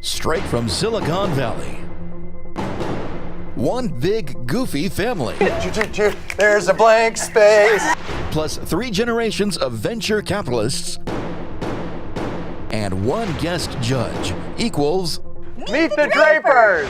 straight from Silicon Valley. One big, goofy family. There's a blank space. Plus 3 generations of venture capitalists. And one guest judge equals... Meet the Drapers!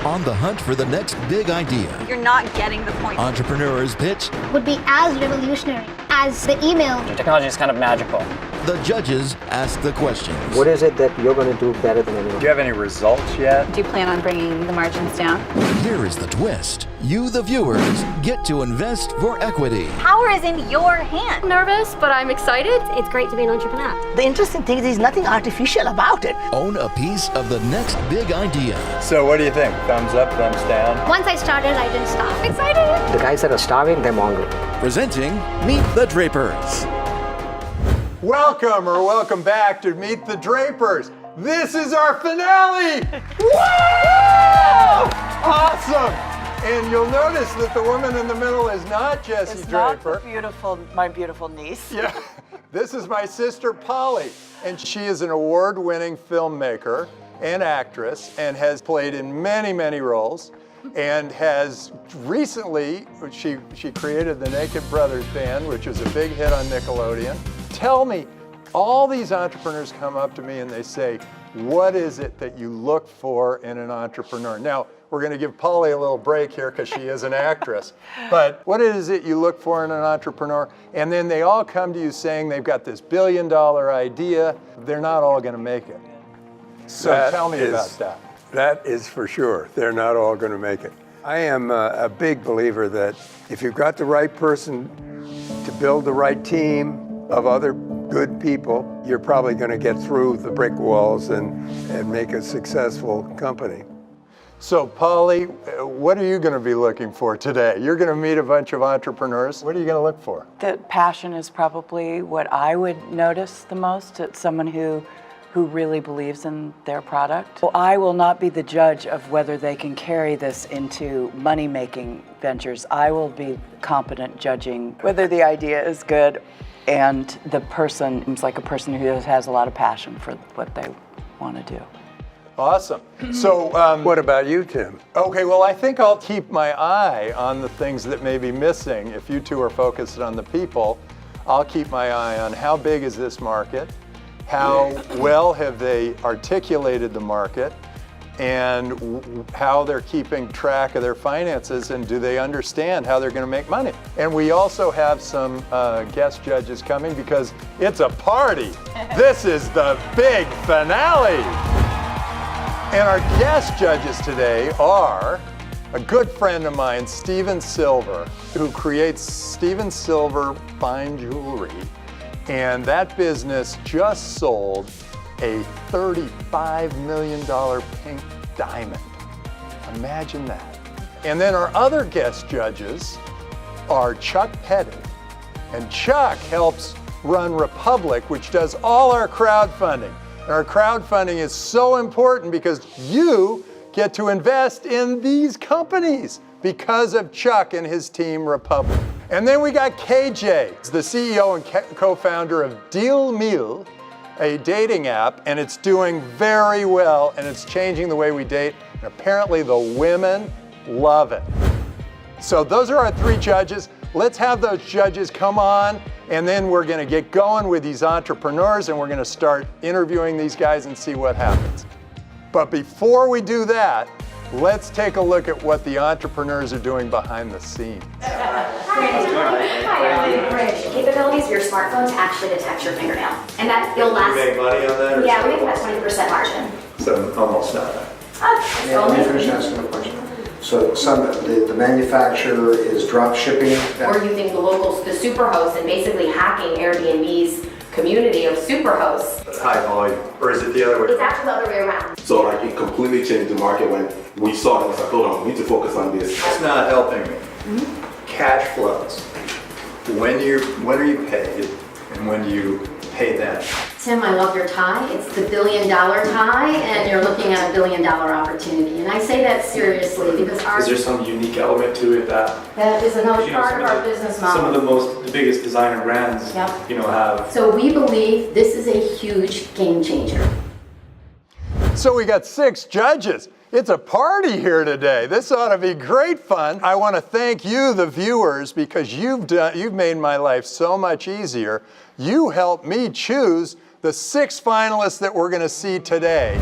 On the hunt for the next big idea. You're not getting the point. Entrepreneurs pitch. Would be as revolutionary as the email. Technology is kind of magical. The judges ask the questions. What is it that you're going to do better than anyone? Do you have any results yet? Do you plan on bringing the margins down? Here is the twist. You, the viewers, get to invest for equity. Power is in your hand. Nervous, but I'm excited. It's great to be an entrepreneur. The interesting thing is there's nothing artificial about it. Own a piece of the next big idea. So what do you think? Thumbs up, thumbs down? Once I started, I didn't stop. Excited! The guys that are starving, they're hungry. Presenting Meet the Drapers. Welcome back to Meet the Drapers. This is our finale! Woo! Awesome! And you'll notice that the woman in the middle is not Jessie It's Draper. not my beautiful niece. Yeah, this is my sister Polly, and she is an award-winning filmmaker and actress, and has played in many, many roles, and has recently, she created the Naked Brothers Band, which is a big hit on Nickelodeon. Tell me, all these entrepreneurs come up to me and they say, what is it that you look for in an entrepreneur? Now, we're going to give Polly a little break here because she is an actress. But what is it you look for in an entrepreneur? And then they all come to you saying they've got this billion-dollar idea. They're not all going to make it. So tell me about that. That is for sure. They're not all going to make it. I am a big believer that if you've got the right person to build the right team of other good people, you're probably going to get through the brick walls and make a successful company. So, Polly, what are you going to be looking for today? You're going to meet a bunch of entrepreneurs. What are you going to look for? The passion is probably what I would notice the most. It's someone who really believes in their product. Well, I will not be the judge of whether they can carry this into money-making ventures. I will be competent judging whether the idea is good and the person seems like a person who has a lot of passion for what they want to do. Awesome. So, What about you, Tim? okay, well, I think I'll keep my eye on the things that may be missing. If you two are focused on the people, I'll keep my eye on how big is this market, how well have they articulated the market, and how they're keeping track of their finances, and do they understand how they're going to make money. And we also have some guest judges coming because it's a party. This is the big finale. And our guest judges today are a good friend of mine, Steven Silver, who creates Steven Silver Fine Jewelry. And that business just sold a $35 million pink diamond. Imagine that. And then our other guest judges are Chuck Pettit. And Chuck helps run Republic, which does all our crowdfunding. And our crowdfunding is so important because you get to invest in these companies because of Chuck and his team Republic. And then we got KJ, the CEO and co-founder of Deal Meal, a dating app, and it's doing very well, and it's changing the way we date, and apparently the women love it. So those are our 3 judges. Let's have those judges come on, and then we're going to get going with these entrepreneurs, and we're going to start interviewing these guys and see what happens. But before we do that, let's take a look at what the entrepreneurs are doing behind the scenes. Capabilities of your smartphone to actually detect your fingernail. And that you'll last. You make money on that? Yeah, we make about 20% margin. So almost nothing. Only. Let me finish asking a question. So the manufacturer is drop shipping? Or using the superhosts and basically hacking Airbnb's community of superhosts. High volume, or is it the other way? It's actually the other way around. So like it completely changed the market when we saw it. It's like, hold on, we need to focus on this. It's not helping me. Cash flows. When are you paid, and when do you pay them? Tim, I love your tie. It's the $1 billion tie, and you're looking at a $1 billion opportunity. And I say that seriously because Is there some unique element to it that is another part of our business model. Some of the biggest designer brands, have. So we believe this is a huge game changer. So we got 6 judges. It's a party here today. This ought to be great fun. I want to thank you, the viewers, because you've made my life so much easier. You helped me choose the 6 finalists that we're going to see today.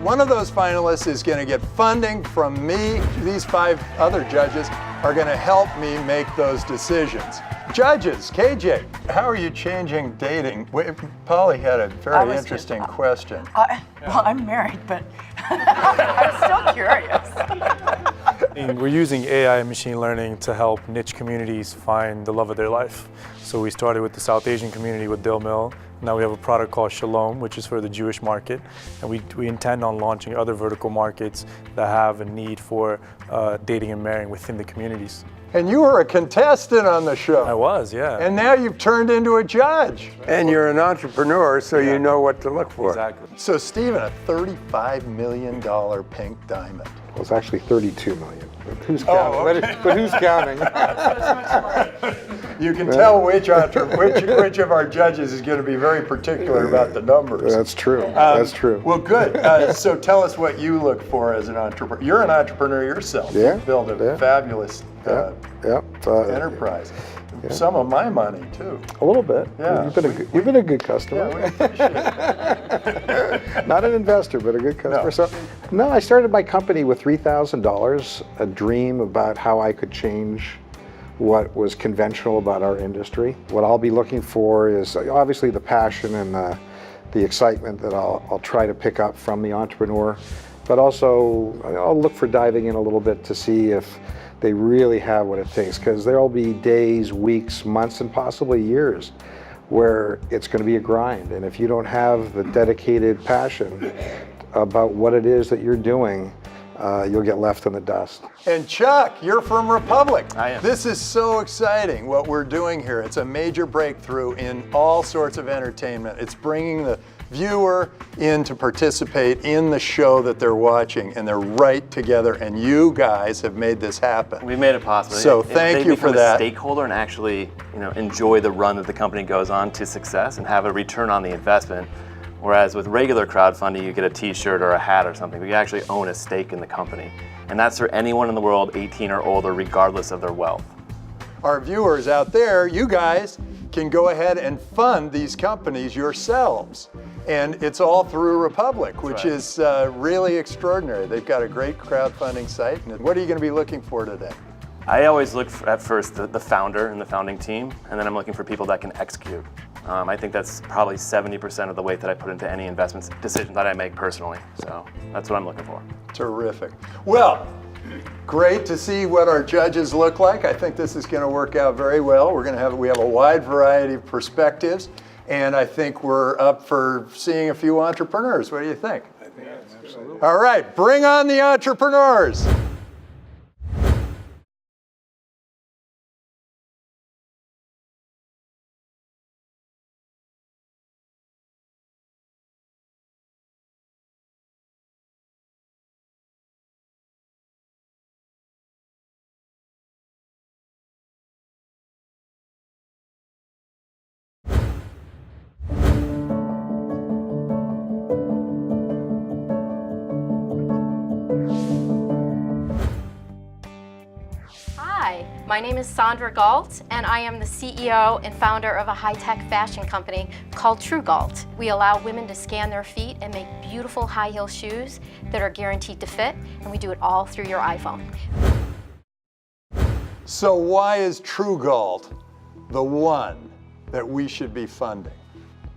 One of those finalists is going to get funding from me. These 5 other judges are going to help me make those decisions. Judges, KJ, how are you changing dating? Polly had a very interesting question. Well, I'm married, but I'm still curious. We're using AI and machine learning to help niche communities find the love of their life. So we started with the South Asian community with Dill Mill. Now we have a product called Shalom, which is for the Jewish market. And we intend on launching other vertical markets that have a need for dating and marrying within the communities. And you were a contestant on the show. I was, yeah. And now you've turned into a judge. And you're an entrepreneur, so you know what to look for. Exactly. So Stephen, a $35 million pink diamond. Well, it's actually 32 million. But who's Oh, counting? okay. But who's counting? You can tell which of our judges is going to be very particular about the numbers. That's true. That's true. Well, good. So tell us what you look for as an entrepreneur. You're an entrepreneur yourself. Yeah, You built a yeah. fabulous Yeah. enterprise. Some of my money too. A little bit. Yeah. You've been a good customer. Yeah, we appreciate it. Not an investor, but a good customer. No. So, no, I started my company with $3,000, a dream about how I could change what was conventional about our industry. What I'll be looking for is obviously the passion and the excitement that I'll try to pick up from the entrepreneur, but also I'll look for diving in a little bit to see if they really have what it takes, because there'll be days, weeks, months, and possibly years where it's going to be a grind. And if you don't have the dedicated passion about what it is that you're doing, you'll get left in the dust. And Chuck, you're from Republic. I am. This is so exciting what we're doing here. It's a major breakthrough in all sorts of entertainment. It's bringing the viewer in to participate in the show that they're watching, and they're right together, and you guys have made this happen. We made it possible. So thank you for that. They become a stakeholder and actually, enjoy the run that the company goes on to success and have a return on the investment. Whereas with regular crowdfunding, you get a t-shirt or a hat or something, but you actually own a stake in the company. And that's for anyone in the world 18 or older, regardless of their wealth. Our viewers out there, you guys can go ahead and fund these companies yourselves. And it's all through Republic, which is really extraordinary. They've got a great crowdfunding site. And what are you going to be looking for today? I always look at first the founder and the founding team, and then I'm looking for people that can execute. I think that's probably 70% of the weight that I put into any investment decision that I make personally. So that's what I'm looking for. Terrific. Well, great to see what our judges look like. I think this is going to work out very well. We have a wide variety of perspectives, and I think we're up for seeing a few entrepreneurs. What do you think? I think absolutely. All right, bring on the entrepreneurs. Hi, my name is Sandra Galt, and I am the CEO and founder of a high-tech fashion company called True Galt. We allow women to scan their feet and make beautiful high-heel shoes that are guaranteed to fit, and we do it all through your iPhone. So why is True Galt the one that we should be funding?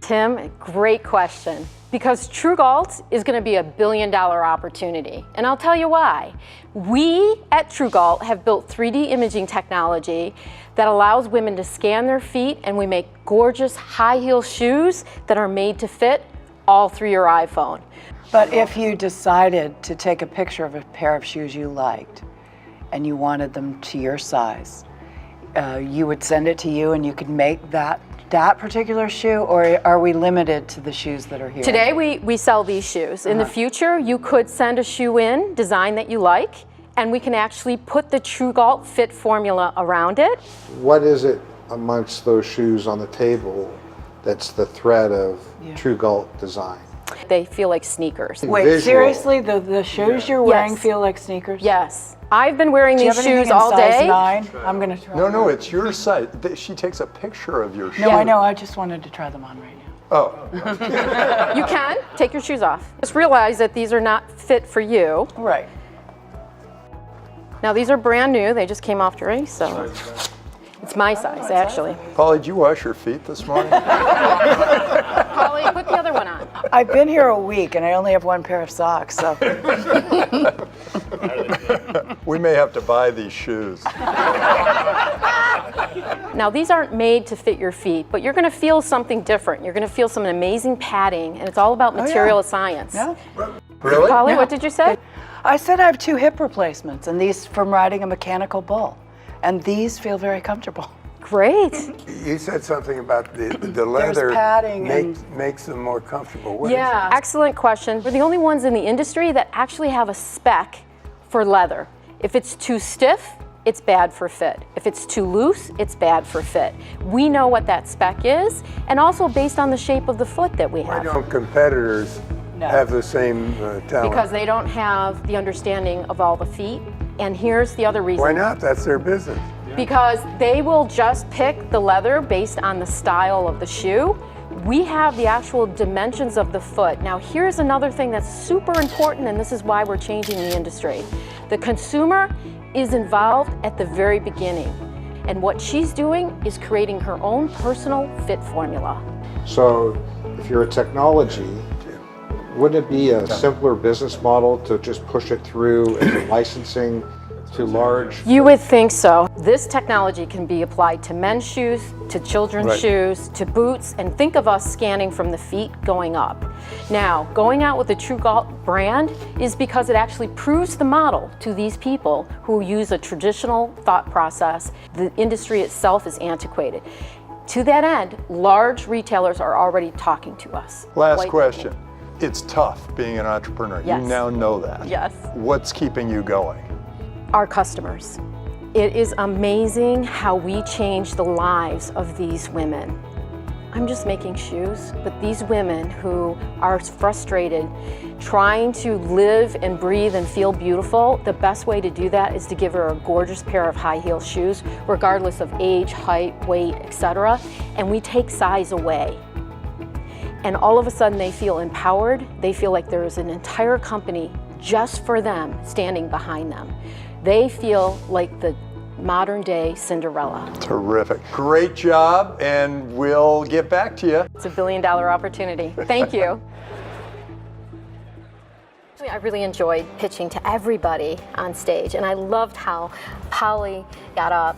Tim, great question. Because True Galt is going to be a $1 billion opportunity. And I'll tell you why. We at True Galt have built 3D imaging technology that allows women to scan their feet, and we make gorgeous high heel shoes that are made to fit all through your iPhone. But if you decided to take a picture of a pair of shoes you liked and you wanted them to your size, you would send it to you and you could make that particular shoe, or are we limited to the shoes that are here? Today we sell these shoes. In the future, you could send a shoe in, design that you like, and we can actually put the True Galt fit formula around it. What is it amongst those shoes on the table that's the thread of True Galt design? They feel like sneakers. Wait, Visual. seriously? The shoes you're wearing Yes. feel like sneakers? Yes. I've been wearing Do you these have anything shoes in all size day. 9? I'm gonna try. No, it's your size. She takes a picture of your shoe. No, I know. I just wanted to try them on right now. Oh. You can take your shoes off. Just realize that these are not fit for you. Right. Now these are brand new. They just came off dry, so it's my size actually. Polly, did you wash your feet this morning? Polly, put the other one on. I've been here a week and I only have one pair of socks, so. We may have to buy these shoes. Now these aren't made to fit your feet, but you're going to feel something different. You're going to feel some amazing padding, and it's all about material science. Yeah. Really? Polly, Yeah. what did you say? I said I have 2 hip replacements, and these from riding a mechanical bull, and these feel very comfortable. Great. You said something about the leather padding makes them more comfortable. What is Yeah, excellent question. We're the only ones in the industry that actually have a spec for leather. If it's too stiff, it's bad for fit. If it's too loose, it's bad for fit. We know what that spec is, and also based on the shape of the foot that we Why have. don't competitors have the same talent? Because they don't have the understanding of all the feet. And here's the other reason. Why not? That's their business. Because they will just pick the leather based on the style of the shoe. We have the actual dimensions of the foot. Now here's another thing that's super important, and this is why we're changing the industry. The consumer is involved at the very beginning. And what she's doing is creating her own personal fit formula. So if you're a technology, wouldn't it be a simpler business model to just push it through into licensing to large? You would think so. This technology can be applied to men's shoes, to children's shoes, to boots, and think of us scanning from the feet going up. Now, going out with the TrueGalt brand is because it actually proves the model to these people who use a traditional thought process. The industry itself is antiquated. To that end, large retailers are already talking to us. Last question. It's tough being an entrepreneur. Yes. You now know that. Yes. What's keeping you going? Our customers. It is amazing how we change the lives of these women. I'm just making shoes, but these women who are frustrated, trying to live and breathe and feel beautiful, the best way to do that is to give her a gorgeous pair of high heel shoes, regardless of age, height, weight, etc. And we take size away. And all of a sudden they feel empowered. They feel like there is an entire company just for them standing behind them. They feel like the modern day Cinderella. Terrific. Great job, and we'll get back to you. It's $1 billion opportunity. Thank you. I really enjoyed pitching to everybody on stage, and I loved how Polly got up,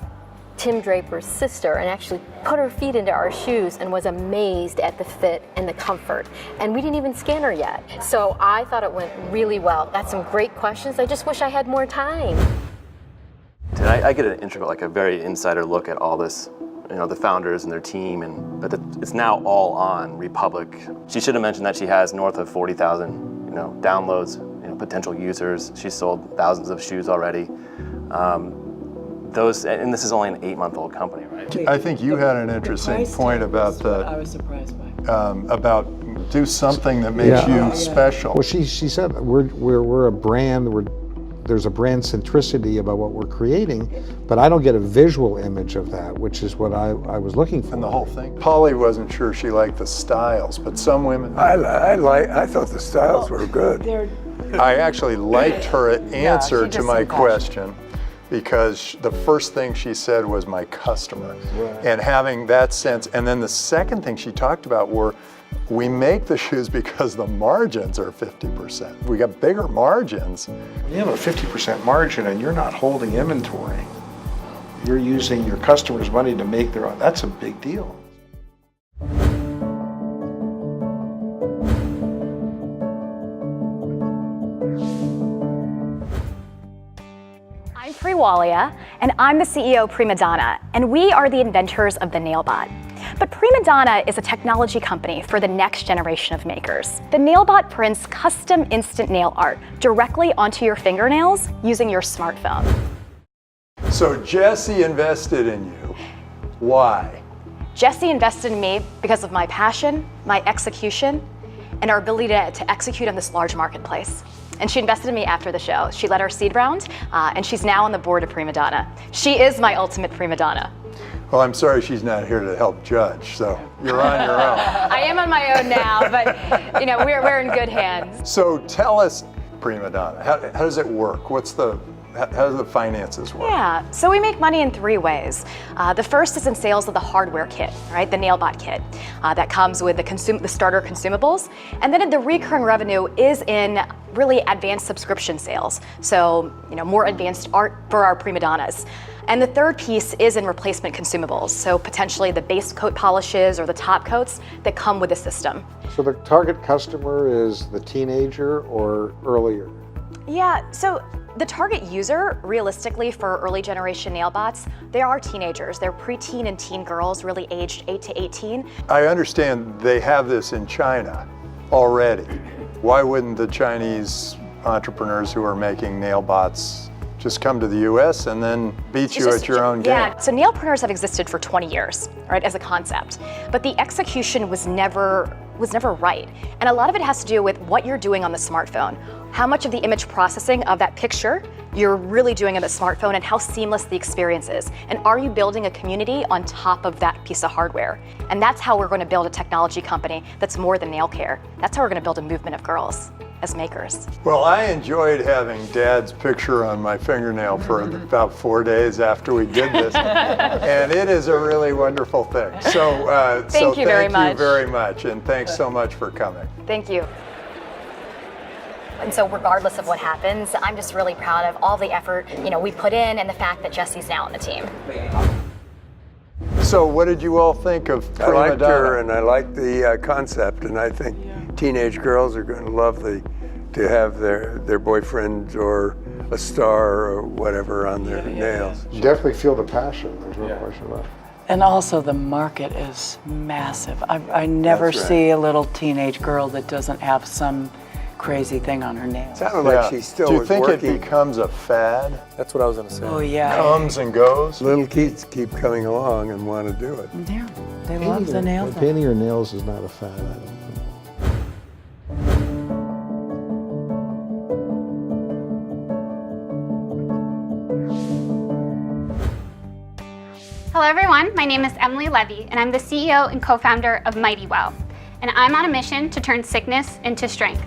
Tim Draper's sister, and actually put her feet into our shoes and was amazed at the fit and the comfort. And we didn't even scan her yet. So I thought it went really well. Got some great questions. I just wish I had more time. I get an integral, like a very insider look at all this, you know, the founders and their team, but it's now all on Republic. She should have mentioned that she has north of 40,000, downloads, potential users. She's sold thousands of shoes already. And this is only an 8-month-old company, right? I think you had an interesting point about I was surprised by. About do something that makes you special. Well, she said we're a brand. There's a brand centricity about what we're creating, but I don't get a visual image of that, which is what I was looking for. And the whole thing. Polly wasn't sure she liked the styles, but some women. I thought the styles were good. I actually liked her answer to my question, because the first thing she said was my customer. Right. And having that sense, and then the second thing she talked about were, we make the shoes because the margins are 50%. We got bigger margins. When you have a 50% margin and you're not holding inventory, you're using your customers' money to make their own, that's a big deal. I'm Priwalia, and I'm the CEO of Prima Donna, and we are the inventors of the NailBot. But Prima Donna is a technology company for the next generation of makers. The NailBot prints custom instant nail art directly onto your fingernails using your smartphone. So Jesse invested in you. Why? Jesse invested in me because of my passion, my execution, and our ability to execute on this large marketplace. And she invested in me after the show. She led our seed round, and she's now on the board of Prima Donna. She is my ultimate prima donna. Well, I'm sorry she's not here to help judge, so you're on your own. I am on my own now, but you know, we're in good hands. So tell us, Prima Donna, how does it work? How do the finances work? Yeah, so we make money in 3 ways. The first is in sales of the hardware kit, right? The NailBot kit that comes with the starter consumables. And then the recurring revenue is in really advanced subscription sales. So, you know, more advanced art for our prima donnas. And the third piece is in replacement consumables. So potentially the base coat polishes or the top coats that come with the system. So the target customer is the teenager or earlier? Yeah, so the target user, realistically, for early generation nail bots, they are teenagers. They're preteen and teen girls, really aged 8 to 18. I understand they have this in China already. Why wouldn't the Chinese entrepreneurs who are making nail bots just come to the US and then beat you at your own game? Yeah, so nailpreneurs have existed for 20 years, right, as a concept. But the execution was never right. And a lot of it has to do with what you're doing on the smartphone. How much of the image processing of that picture you're really doing on the smartphone and how seamless the experience is. And are you building a community on top of that piece of hardware? And that's how we're going to build a technology company that's more than nail care. That's how we're going to build a movement of girls as makers. Well, I enjoyed having Dad's picture on my fingernail for about 4 days after we did this. And it is a really wonderful thing. So thank you very much. And thanks so much for coming. Thank you. And so regardless of what happens, I'm just really proud of all the effort, you know, we put in and the fact that Jesse's now on the team. So what did you all think of Prima Donna? I liked her and I liked the concept, and I think teenage girls are going to love to have their boyfriend or a star or whatever on their nails. You definitely feel the passion, there's no question about it. And also the market is massive. I never see a little teenage girl that doesn't have some crazy thing on her nails. Sounded like she still was working. Do you think working. it becomes a fad? That's what I was going to say. Oh yeah. Comes and goes? Little kids keep coming along and want to do it. Yeah, they love the nails. Painting your nails is not a fad, I don't think. Hello everyone, my name is Emily Levy and I'm the CEO and co-founder of Mighty Well. And I'm on a mission to turn sickness into strength.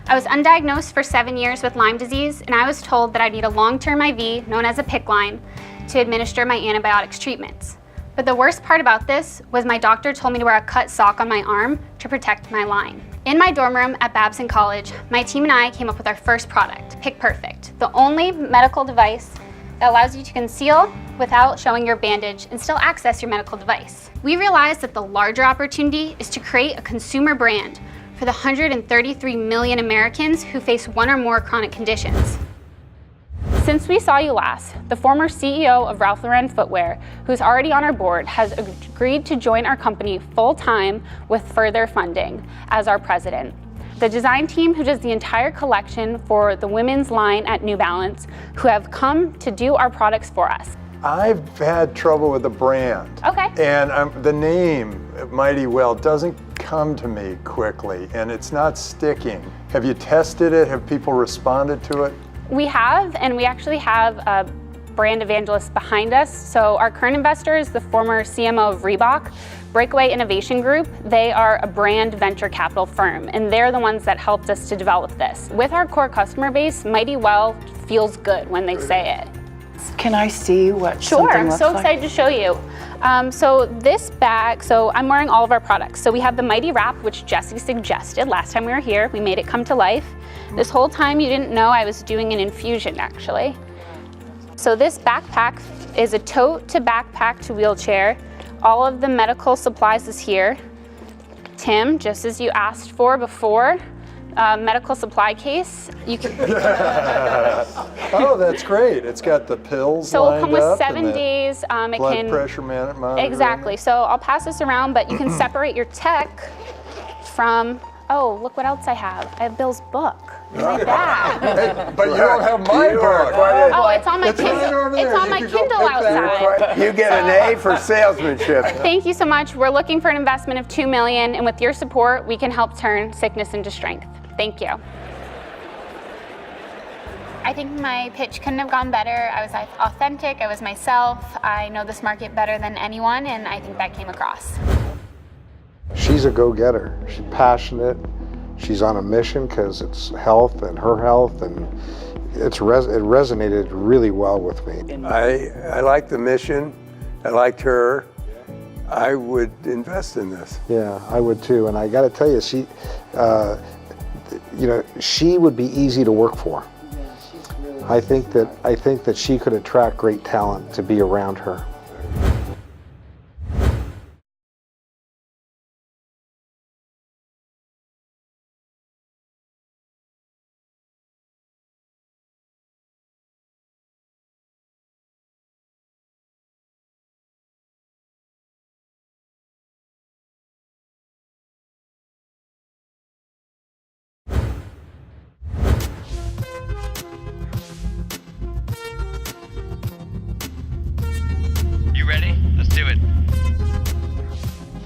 I was undiagnosed for 7 years with Lyme disease and I was told that I need a long-term IV, known as a PICC line, to administer my antibiotics treatments. But the worst part about this was my doctor told me to wear a cut sock on my arm to protect my line. In my dorm room at Babson College, my team and I came up with our first product, PICC Perfect, the only medical device that allows you to conceal without showing your bandage and still access your medical device. We realized that the larger opportunity is to create a consumer brand for the 133 million Americans who face one or more chronic conditions. Since we saw you last, the former CEO of Ralph Lauren Footwear, who's already on our board, has agreed to join our company full-time with further funding as our president. The design team who does the entire collection for the women's line at New Balance, who have come to do our products for us. I've had trouble with the brand. Okay. And the name, Mighty Well, doesn't come to me quickly, and it's not sticking. Have you tested it? Have people responded to it? We have, and we actually have a brand evangelist behind us. So our current investor is the former CMO of Reebok, Breakaway Innovation Group. They are a brand venture capital firm, and they're the ones that helped us to develop this. With our core customer base, Mighty Well feels good when they say it. Can I see what Sure, something I'm looks so like? excited to show you. So this bag, so I'm wearing all of our products. So we have the Mighty Wrap, which Jesse suggested last time we were here. We made it come to life. This whole time you didn't know I was doing an infusion, actually. So this backpack is a tote to backpack to wheelchair. All of the medical supplies is here. Tim, just as you asked for before, medical supply case. You can. Oh, that's great. It's got the pills So it'll lined come with up 7 and the days. It blood can pressure monitor. exactly. So I'll pass this around, but you can separate your tech from. Oh, look what else I have. I have Bill's book in my bag. But you don't have my book. Oh, it's on my Kindle. It's on my Kindle outside. You get an A for salesmanship. Thank you so much. We're looking for an investment of $2 million, and with your support, we can help turn sickness into strength. Thank you. I think my pitch couldn't have gone better. I was authentic, I was myself. I know this market better than anyone, and I think that came across. She's a go-getter. She's passionate. She's on a mission because it's health and her health, and it resonated really well with me. I like the mission. I liked her. I would invest in this. Yeah, I would too. And I got to tell you, she, she would be easy to work for. I think that she could attract great talent to be around her. You ready? Let's do it.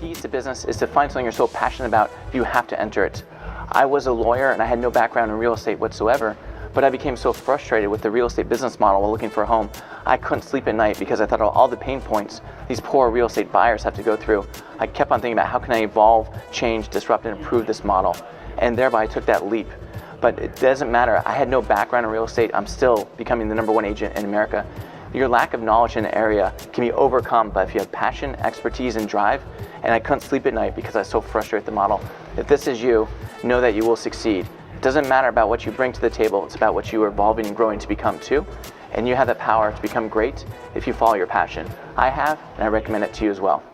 Keys to business is to find something you're so passionate about, you have to enter it. I was a lawyer and I had no background in real estate whatsoever, but I became so frustrated with the real estate business model while looking for a home. I couldn't sleep at night because I thought of all the pain points these poor real estate buyers have to go through. I kept on thinking about how can I evolve, change, disrupt, and improve this model. And thereby I took that leap. But it doesn't matter. I had no background in real estate. I'm still becoming the #1 agent in America. Your lack of knowledge in an area can be overcome, but if you have passion, expertise, and drive, and I couldn't sleep at night because I was so frustrated with the model, if this is you, know that you will succeed. It doesn't matter about what you bring to the table, it's about what you are evolving and growing to become too, and you have the power to become great if you follow your passion. I have, and I recommend it to you as well.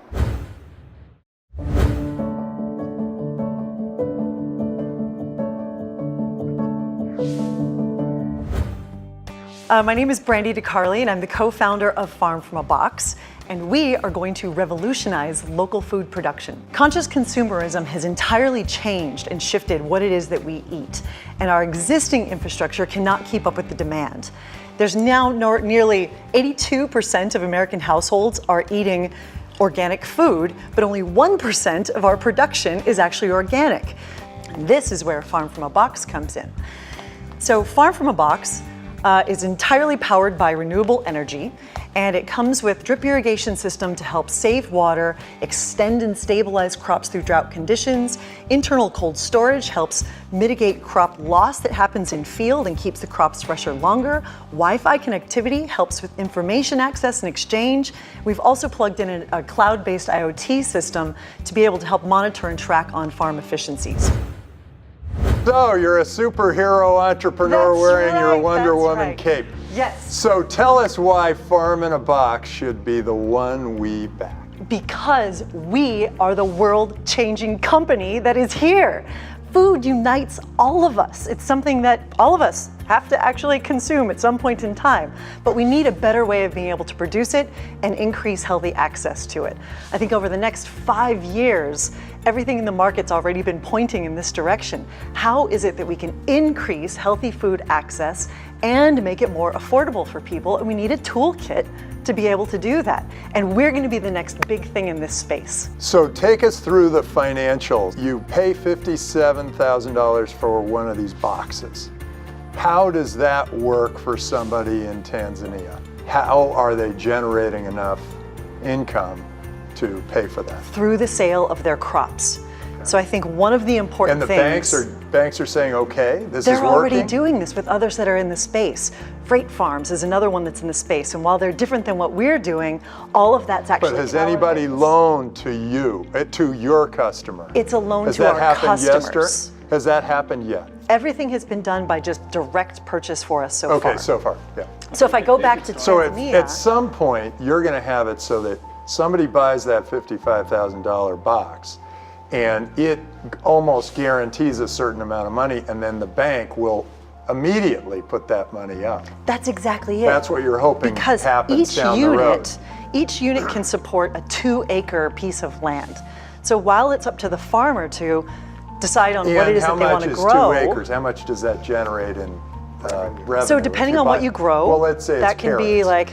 My name is Brandy DeCarli, and I'm the co-founder of Farm from a Box, and we are going to revolutionize local food production. Conscious consumerism has entirely changed and shifted what it is that we eat, and our existing infrastructure cannot keep up with the demand. There's now nearly 82% of American households are eating organic food, but only 1% of our production is actually organic. And this is where Farm from a Box comes in. So Farm from a Box is entirely powered by renewable energy, and it comes with drip irrigation system to help save water, extend and stabilize crops through drought conditions. Internal cold storage helps mitigate crop loss that happens in field and keeps the crops fresher longer. Wi-Fi connectivity helps with information access and exchange. We've also plugged in a cloud-based IoT system to be able to help monitor and track on-farm efficiencies. So you're a superhero entrepreneur wearing your Wonder Woman cape. Yes. So tell us why Farm in a Box should be the one we back. Because we are the world-changing company that is here. Food unites all of us. It's something that all of us have to actually consume at some point in time, but we need a better way of being able to produce it and increase healthy access to it. I think over the next 5 years, everything in the market's already been pointing in this direction. How is it that we can increase healthy food access and make it more affordable for people? And we need a toolkit to be able to do that. And we're going to be the next big thing in this space. So take us through the financials. You pay $57,000 for one of these boxes. How does that work for somebody in Tanzania? How are they generating enough income to pay for that? Through the sale of their crops. So I think one of the important things... And the banks are saying, okay, this is working? They're already doing this with others that are in the space. Freight Farms is another one that's in the space. And while they're different than what we're doing, all of that's actually... But has anybody loaned to you, to your customer? It's a loan to our customers. Has that happened yet? Everything has been done by just direct purchase for us so far. Okay, so far, yeah. So if I go back to Tanzania... So at some point, you're going to have it so that somebody buys that $55,000 box, and it almost guarantees a certain amount of money, and then the bank will immediately put that money up. That's exactly it. That's what you're hoping happens down the road. Each unit can support a 2-acre piece of land. So while it's up to the farmer to decide on what it is that they want to grow. How much is 2 acres? How much does that generate in revenue? So depending on what you grow, well, let's say that can be like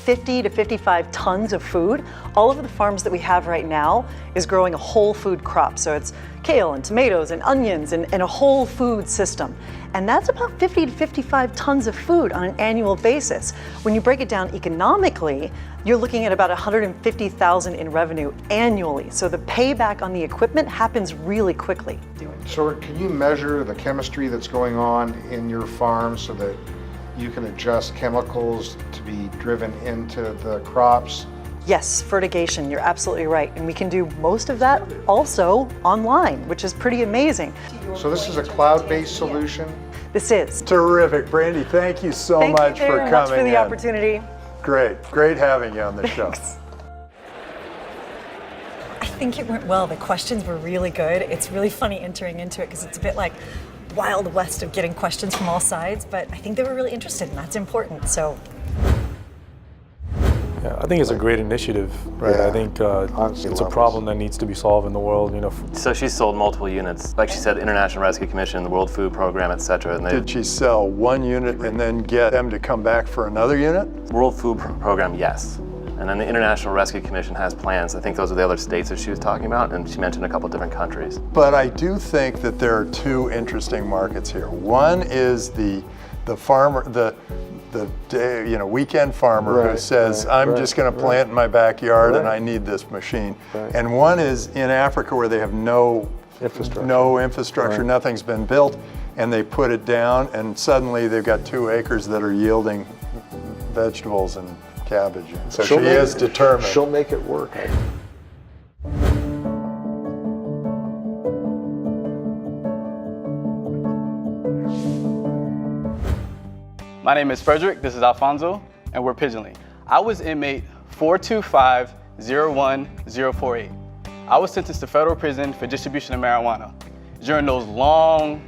50 to 55 tons of food. All of the farms that we have right now is growing a whole food crop. So it's kale and tomatoes and onions and a whole food system. And that's about 50 to 55 tons of food on an annual basis. When you break it down economically, you're looking at about 150,000 in revenue annually. So the payback on the equipment happens really quickly. So can you measure the chemistry that's going on in your farm so that you can adjust chemicals to be driven into the crops? Yes, fertigation, you're absolutely right. And we can do most of that also online, which is pretty amazing. So this is a cloud-based solution? This is. Terrific. Brandy, thank you so much for coming in. Thank you very much for the opportunity. Great having you on the show. I think it went well. The questions were really good. It's really funny entering into it because it's a bit like Wild West of getting questions from all sides, but I think they were really interested and that's important. So. Yeah, I think it's a great initiative, right? Yeah, I think it's a problem that needs to be solved in the world, you know. So she sold multiple units, like she said, International Rescue Commission, the World Food Program, etc. Did she sell one unit and then get them to come back for another unit? World Food Program, yes. And then the International Rescue Commission has plans. I think those are the other states that she was talking about, and she mentioned a couple different countries. But I do think that there are two interesting markets here. One is the farmer, the weekend farmer who says, I'm just going to plant in my backyard and I need this machine. And one is in Africa where they have no infrastructure, nothing's been built, and they put it down and suddenly they've got 2 acres that are yielding vegetables and cabbage. So she is determined. She'll make it work. My name is Frederick, this is Alfonso, and we're Pigeonly. I was inmate 425-01048. I was sentenced to federal prison for distribution of marijuana. During those long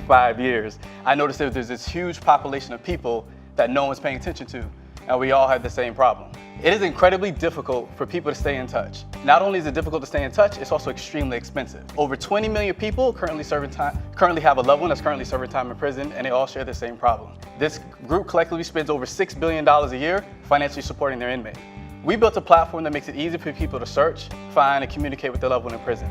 5 years, I noticed that there's this huge population of people that no one's paying attention to, and we all have the same problem. It is incredibly difficult for people to stay in touch. Not only is it difficult to stay in touch, it's also extremely expensive. Over 20 million people currently have a loved one that's currently serving time in prison, and they all share the same problem. This group collectively spends over $6 billion a year financially supporting their inmate. We built a platform that makes it easy for people to search, find, and communicate with their loved one in prison.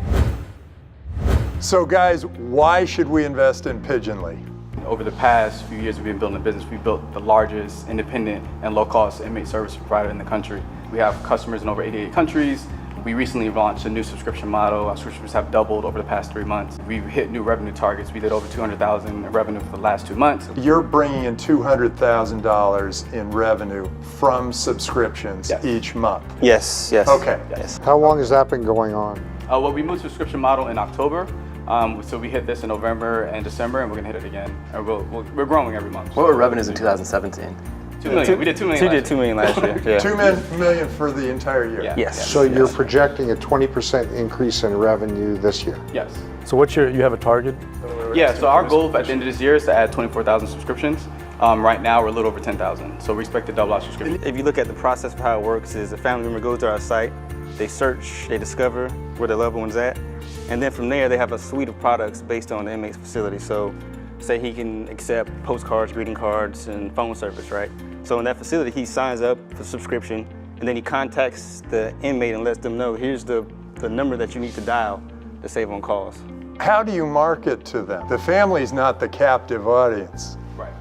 So guys, why should we invest in Pigeonly? Over the past few years we've been building a business. We built the largest independent and low-cost inmate service provider in the country. We have customers in over 88 countries. We recently launched a new subscription model. Our subscriptions have doubled over the past 3 months. We've hit new revenue targets. We did over $200,000 in revenue for the last 2 months. You're bringing in $200,000 in revenue from subscriptions each month. Yes. Okay. Yes. How long has that been going on? Well, we moved to subscription model in October. So we hit this in November and December, and we're gonna hit it again. And we're growing every month. What were revenues in 2017? 2 million. We did 2 million. We did 2 million last year. Yeah. 2 million for the entire year. Yeah. Yes. So you're projecting a 20% increase in revenue this year? Yes. So you have a target? Yeah. So our goal at the end of this year is to add 24,000 subscriptions. Right now we're a little over 10,000. So we expect to double our subscriptions. If you look at the process of how it works, is a family member goes to our site, they search, they discover where their loved one's at. And then from there, they have a suite of products based on the inmate's facility. So say he can accept postcards, greeting cards, and phone service, right? So in that facility, he signs up for subscription, and then he contacts the inmate and lets them know, here's the number that you need to dial to save on calls. How do you market to them? The family's not the captive audience. Right.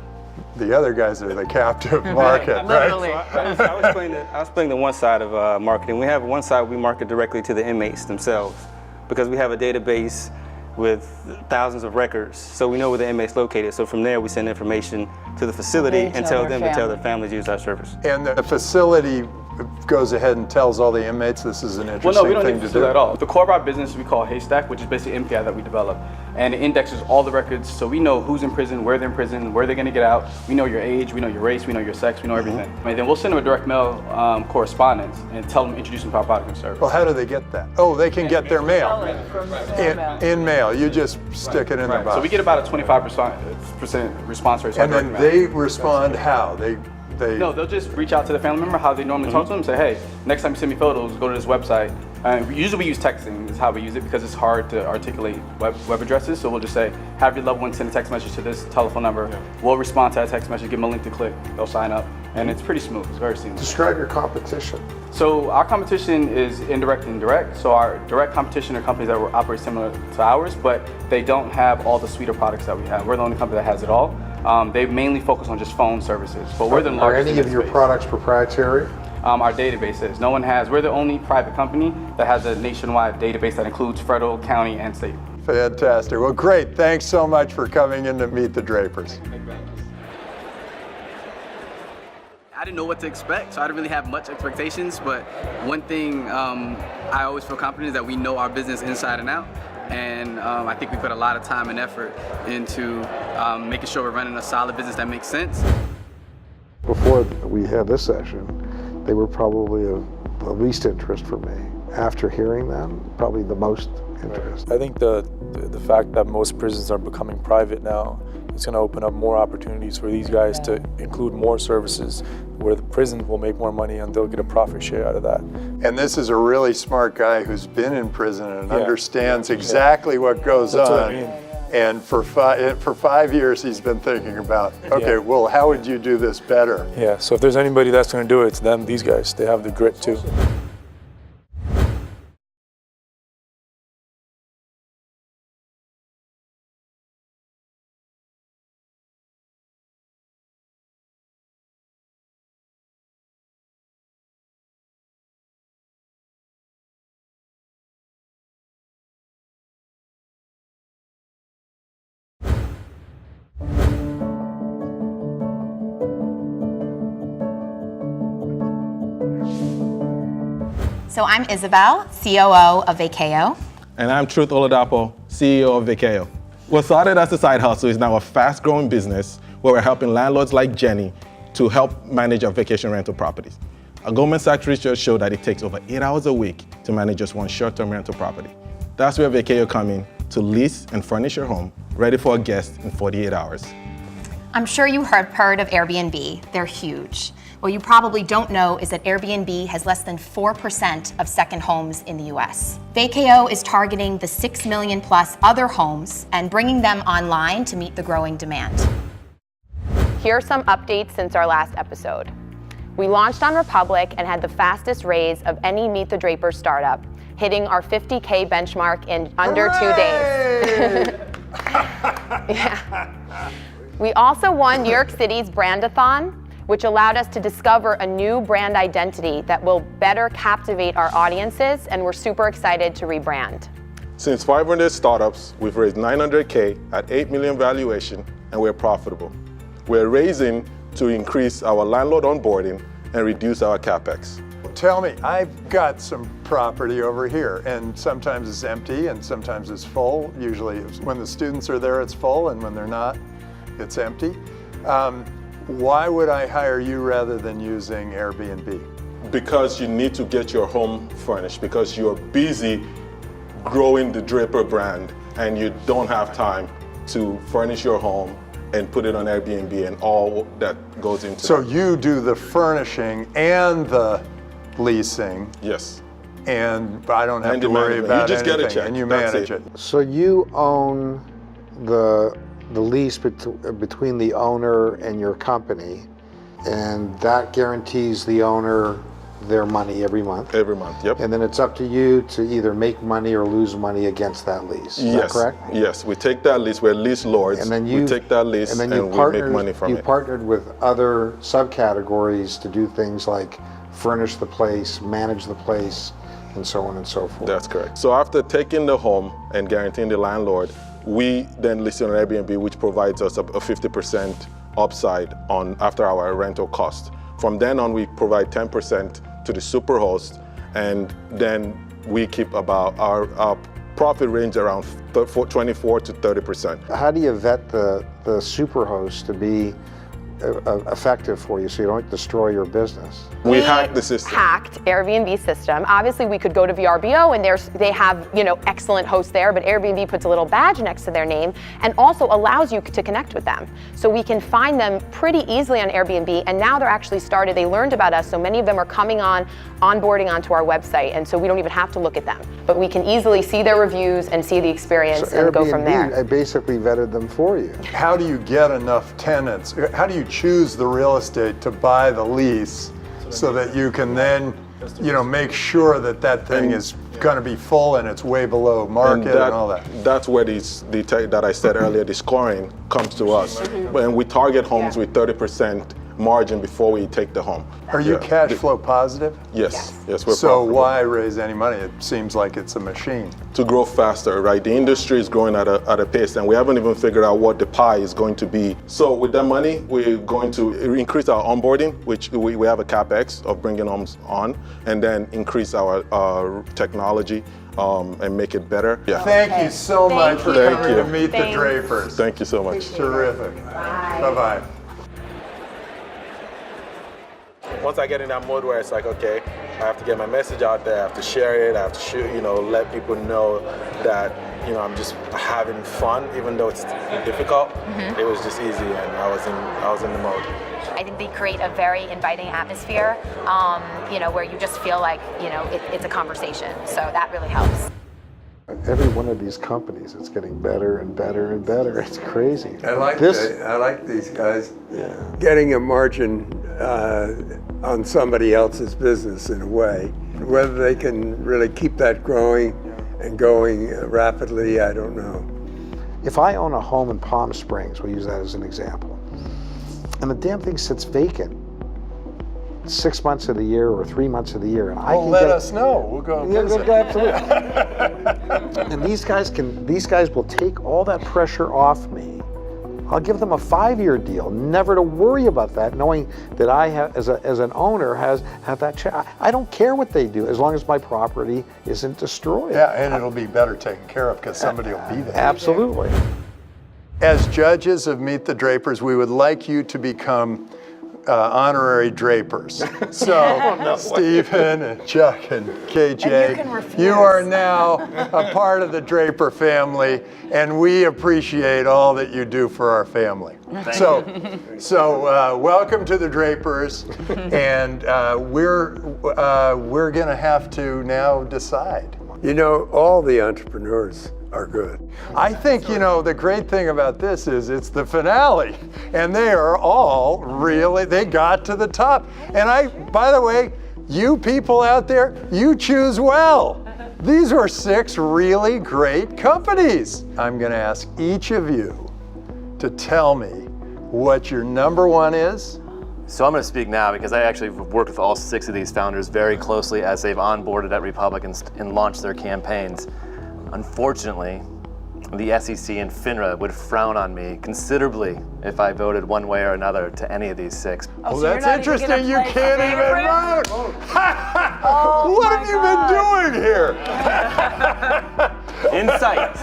The other guys are the captive market, right? So I'll explain the one side of marketing. We have one side we market directly to the inmates themselves, because we have a database with thousands of records, so we know where the inmate's located. So from there, we send information to the facility and tell them to tell their families to use our service. And the facility goes ahead and tells all the inmates this is an interesting we don't thing need to do do that at all. The core of our business we call Haystack, which is basically MPI that we develop. And it indexes all the records, so we know who's in prison, where they're in prison, where they're gonna get out. We know your age, we know your race, we know your sex, we know everything. And then we'll send them a direct mail correspondence and tell them, introduce them to our product and service. Well, how do they get that? Oh, they can get their mail. In mail, you just stick it in the box. So we get about a 25% response rate. And then they respond how? No, they'll just reach out to the family member how they normally talk to them, say, hey, next time you send me photos, go to this website. Usually we use texting is how we use it because it's hard to articulate web addresses. So we'll just say, have your loved one send a text message to this telephone number. We'll respond to that text message, give them a link to click, they'll sign up, and it's pretty smooth. It's very seamless. Describe your competition. So our competition is indirect and direct. So our direct competition are companies that operate similar to ours, but they don't have all the suite of products that we have. We're the only company that has it all. They mainly focus on just phone services, but we're the largest. Are any of your products proprietary? Our database is. No one has. We're the only private company that has a nationwide database that includes federal, county, and state. Fantastic. Well, great. Thanks so much for coming in to Meet the Drapers. I didn't know what to expect, so I didn't really have much expectations, but one thing I always feel confident is that we know our business inside and out, and I think we put a lot of time and effort into making sure we're running a solid business that makes sense. Before we had this session, they were probably the least interest for me. After hearing them, probably the most interest. I think the fact that most prisons are becoming private now is going to open up more opportunities for these guys to include more services where the prisons will make more money and they'll get a profit share out of that. And this is a really smart guy who's been in prison and understands exactly what goes on. What I mean. And for 5 years he's been thinking about, okay, well, how would you do this better? Yeah, so if there's anybody that's going to do it, it's them, these guys. They have the grit too. So I'm Isabel, COO of Vakeo. And I'm Truth Oladapo, CEO of Vakeo. What started as a side hustle is now a fast-growing business where we're helping landlords like Jenny to help manage our vacation rental properties. A Goldman Sachs research showed that it takes over 8 hours a week to manage just one short-term rental property. That's where Vakeo come in to lease and furnish your home, ready for a guest in 48 hours. I'm sure you have heard of Airbnb. They're huge. What you probably don't know is that Airbnb has less than 4% of second homes in the US. Vakeo is targeting the 6 million plus other homes and bringing them online to meet the growing demand. Here are some updates since our last episode. We launched on Republic and had the fastest raise of any Meet the Drapers startup, hitting our 50K benchmark in under 2 days. Yeah. We also won New York City's Brandathon, which allowed us to discover a new brand identity that will better captivate our audiences, and we're super excited to rebrand. Since 500 startups, we've raised 900K at 8 million valuation, and we're profitable. We're raising to increase our landlord onboarding and reduce our CapEx. Tell me, I've got some property over here, and sometimes it's empty and sometimes it's full. Usually when the students are there, it's full, and when they're not, it's empty. Why would I hire you rather than using Airbnb? Because you need to get your home furnished, because you're busy growing the Draper brand and you don't have time to furnish your home and put it on Airbnb and all that goes into it. So you do the furnishing and the leasing. Yes. And I don't have to worry about you just anything, get a check. and you That's manage it. So you own the lease between the owner and your company, and that guarantees the owner their money every month. Every month, yep. And then it's up to you to either make money or lose money against that lease. Is that correct? Yes, we take that lease, we're lease lords, and then we take that lease and we make money from it. You partnered with other subcategories to do things like furnish the place, manage the place, and so on and so forth. That's correct. So after taking the home and guaranteeing the landlord, we then list it on Airbnb, which provides us a 50% upside on after our rental cost. From then on, we provide 10% to the superhost, and then we keep about our profit range around 24 to 30%. How do you vet the superhost to be effective for you so you don't destroy your business? We hacked the system. Hacked Airbnb system. Obviously, we could go to VRBO and they have excellent hosts there, but Airbnb puts a little badge next to their name and also allows you to connect with them. So we can find them pretty easily on Airbnb, and now they're actually started. They learned about us, so many of them are coming onboarding onto our website, and so we don't even have to look at them, but we can easily see their reviews and see the experience and go from there. I basically vetted them for you. How do you get enough tenants? How do you choose the real estate to buy the lease so that you can then, make sure that that thing is going to be full and it's way below market and all that. That's where the tech that I said earlier, the scoring comes to us. And we target homes with 30% margin before we take the home. Are you cash flow positive? Yes, we're So profitable. why raise any money? It seems like it's a machine. To grow faster, right? The industry is growing at a pace, and we haven't even figured out what the pie is going to be. So with that money, we're going to increase our onboarding, which we have a CapEx of bringing homes on, and then increase our technology and make it better. Yeah. Thank you so much for Thank coming you. to meet the Drapers. Thank you so much. Terrific. Bye-bye. Once I get in that mode where it's like, okay, I have to get my message out there, I have to share it, I have to shoot, let people know that, I'm just having fun, even though it's difficult. It was just easy, and I was in the mode. I think they create a very inviting atmosphere, where you just feel like, it's a conversation. So that really helps. Every one of these companies, it's getting better and better and better. It's crazy. I like these guys getting a margin on somebody else's business in a way. Whether they can really keep that growing and going rapidly, I don't know. If I own a home in Palm Springs, we'll use that as an example, and the damn thing sits vacant 6 months of the year or 3 months of the year, and I can let us know. We'll go visit. Absolutely. And these guys will take all that pressure off me. I'll give them a 5-year deal, never to worry about that, knowing that I have, as an owner, have that check. I don't care what they do as long as my property isn't destroyed. Yeah, and it'll be better taken care of because somebody will be there. Absolutely. As judges of Meet the Drapers, we would like you to become honorary Drapers. So Stephen and Chuck and KJ, you are now a part of the Draper family, and we appreciate all that you do for our family. So welcome to the Drapers, and we're going to have to now decide. All the entrepreneurs are good. I think, the great thing about this is it's the finale, and they are all they got to the top. And by the way, you people out there, you choose well. These were 6 really great companies. I'm going to ask each of you to tell me what your number 1 is. So I'm going to speak now because I actually worked with all 6 of these founders very closely as they've onboarded at Republic and launched their campaigns. Unfortunately, the SEC and FINRA would frown on me considerably if I voted one way or another to any of these 6. Well, that's interesting. You can't even vote. What have you been doing here? Insight.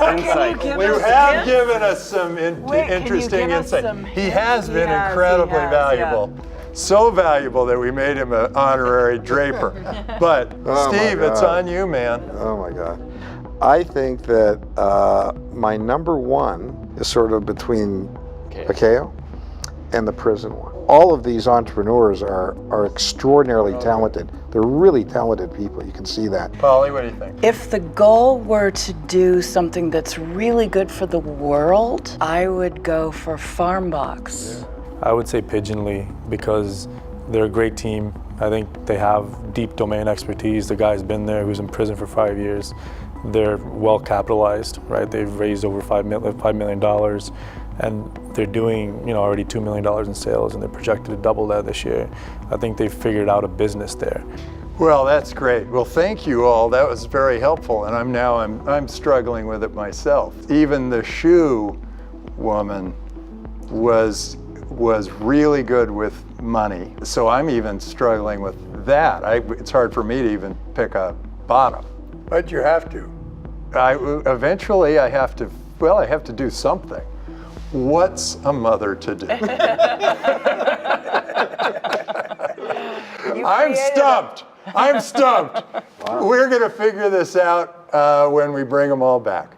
You have given us some interesting insight. He has been incredibly valuable. So valuable that we made him an honorary Draper. But Steve, it's on you, man. Oh my God. I think that my number 1 is sort of between Vakeo and the prison one. All of these entrepreneurs are extraordinarily talented. They're really talented people. You can see that. Polly, what do you think? If the goal were to do something that's really good for the world, I would go for Farmbox. I would say Pigeonly because they're a great team. I think they have deep domain expertise. The guy's been there, who's in prison for 5 years. They're well capitalized, right? They've raised over $5 million, and they're doing, already $2 million in sales, and they're projected to double that this year. I think they've figured out a business there. Well, that's great. Well, thank you all. That was very helpful, and I'm struggling with it myself. Even the shoe woman was really good with money, so I'm even struggling with that. It's hard for me to even pick a bottom. But you have to. Eventually I have to do something. What's a mother to do? I'm stumped. We're going to figure this out when we bring them all back.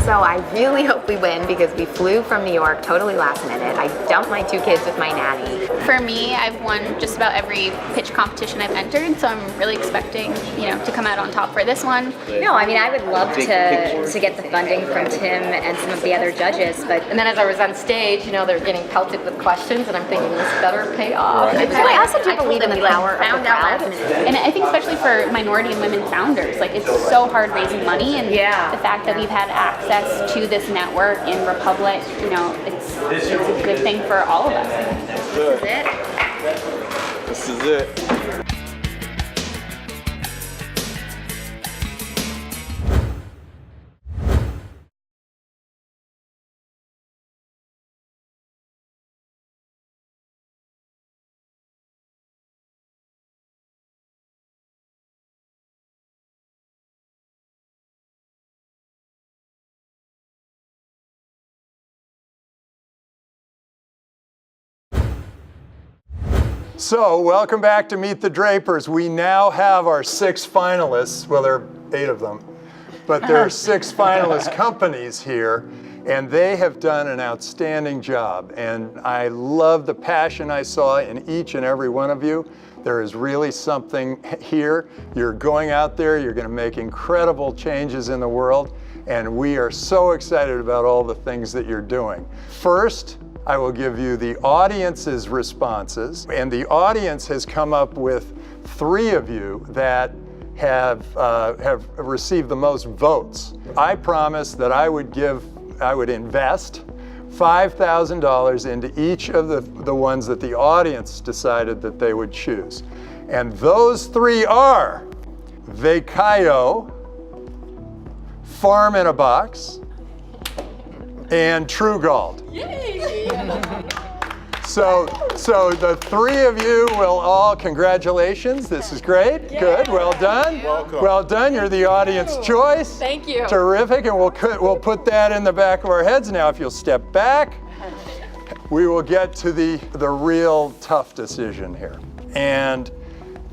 So I really hope we win because we flew from New York totally last minute. I dumped my 2 kids with my nanny. For me, I've won just about every pitch competition I've entered, so I'm really expecting, to come out on top for this one. No, I mean, I would love to get the funding from Tim and some of the other judges, And then as I was on stage, they're getting pelted with questions, and I'm thinking this better pay off. Right. I also do believe in the power of the crowd. And I think especially for minority and women founders, it's so hard raising money, and the fact that we've had access to this network in Republic, it's a good thing for all of us. This is it. This is it. So, welcome back to Meet the Drapers. We now have our 6 finalists. Well, there are 8 of them, but there are 6 finalist companies here, and they have done an outstanding job. And I love the passion I saw in each and every one of you. There is really something here. You're going out there, you're going to make incredible changes in the world, and we are so excited about all the things that you're doing. First, I will give you the audience's responses, and the audience has come up with 3 of you that have received the most votes. I promised that I would invest $5,000 into each of the ones that the audience decided that they would choose. And those 3 are VKO, Farm in a Box, and TrueGalt. So the 3 of you will all, congratulations, this is great, good, well done. Welcome. Well done, you're the audience choice. Thank you. Terrific, and we'll put that in the back of our heads. Now if you'll step back, we will get to the real tough decision here. And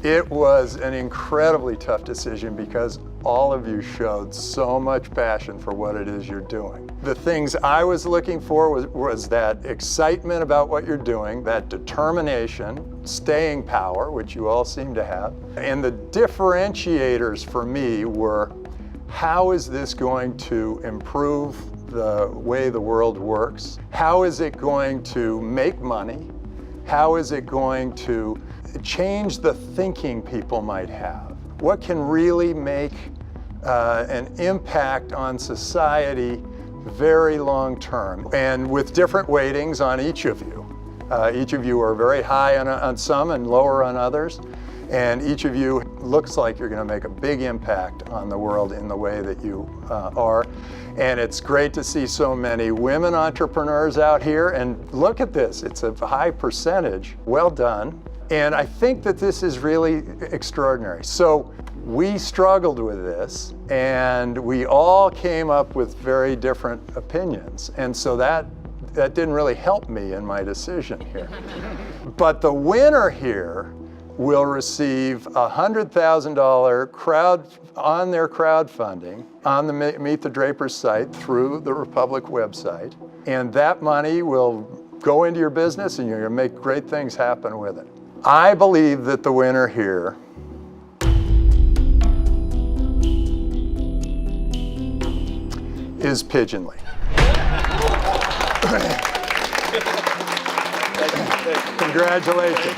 it was an incredibly tough decision because all of you showed so much passion for what it is you're doing. The things I was looking for was that excitement about what you're doing, that determination, staying power, which you all seem to have. And the differentiators for me were, how is this going to improve the way the world works? How is it going to make money? How is it going to change the thinking people might have? What can really make an impact on society very long term, and with different weightings on each of you. Each of you are very high on some and lower on others, and each of you looks like you're going to make a big impact on the world in the way that you are. And it's great to see so many women entrepreneurs out here, and look at this, it's a high percentage. Well done. And I think that this is really extraordinary. So we struggled with this, and we all came up with very different opinions. And so that didn't really help me in my decision here. But the winner here will receive a $100,000 on their crowdfunding on the Meet the Drapers site through the Republic website. And that money will go into your business, and you're going to make great things happen with it. I believe that the winner here is Pigeonly. Congratulations.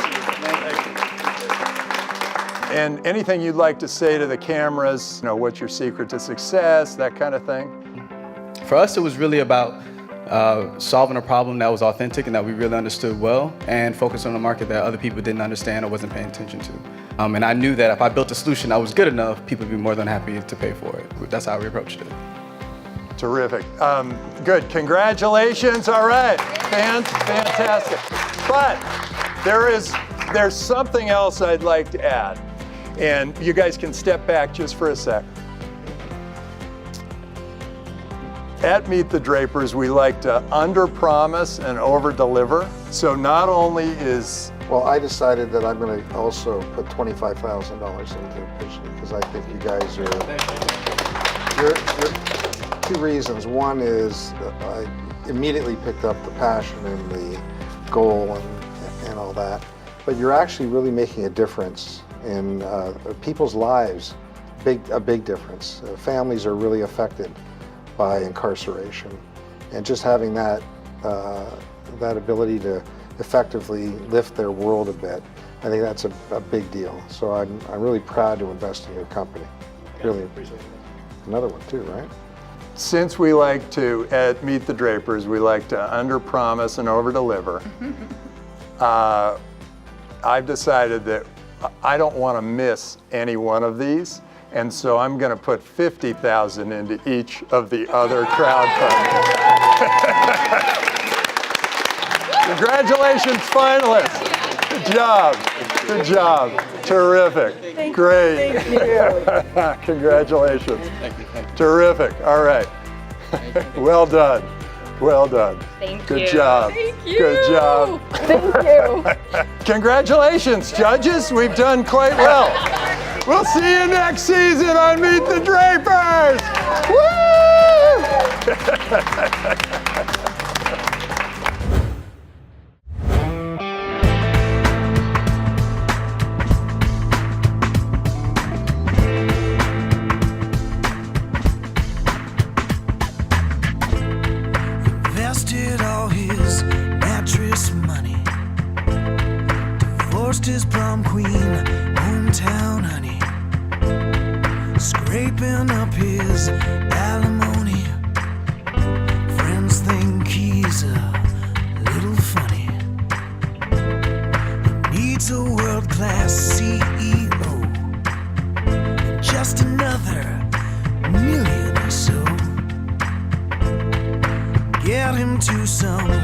And anything you'd like to say to the cameras, what's your secret to success, that kind of thing? For us, it was really about solving a problem that was authentic and that we really understood well, and focus on a market that other people didn't understand or wasn't paying attention to. And I knew that if I built a solution that was good enough, people would be more than happy to pay for it. That's how we approached it. Terrific. Good. Congratulations. All right. Fantastic. But there's something else I'd like to add. And you guys can step back just for a sec. At Meet the Drapers, we like to under-promise and over-deliver. So not only is... Well, I decided that I'm going to also put $25,000 into Pigeonly because I think you guys are... 2 reasons. One is I immediately picked up the passion and the goal and all that. But you're actually really making a difference in people's lives, a big difference. Families are really affected by incarceration. And just having that ability to effectively lift their world a bit, I think that's a big deal. So I'm really proud to invest in your company. Really appreciate it. Another one too, right? Since we like to, at Meet the Drapers, we like to under-promise and over-deliver, I've decided that I don't want to miss any one of these, and so I'm going to put $50,000 into each of the other crowdfunding. Congratulations, finalists. Good job. Good job. Terrific. Great. Thank you. Congratulations. Terrific. All right. Well done. Well done. Good job. Good job. Thank you. Congratulations, judges. We've done quite well. We'll see you next season on Meet the Drapers. Woo! Invested all his mattress money, divorced his prom queen, hometown honey, scraping up his alimony. Friends think he's a little funny. He needs a world-class CEO and just another $1 million or so. Get him to some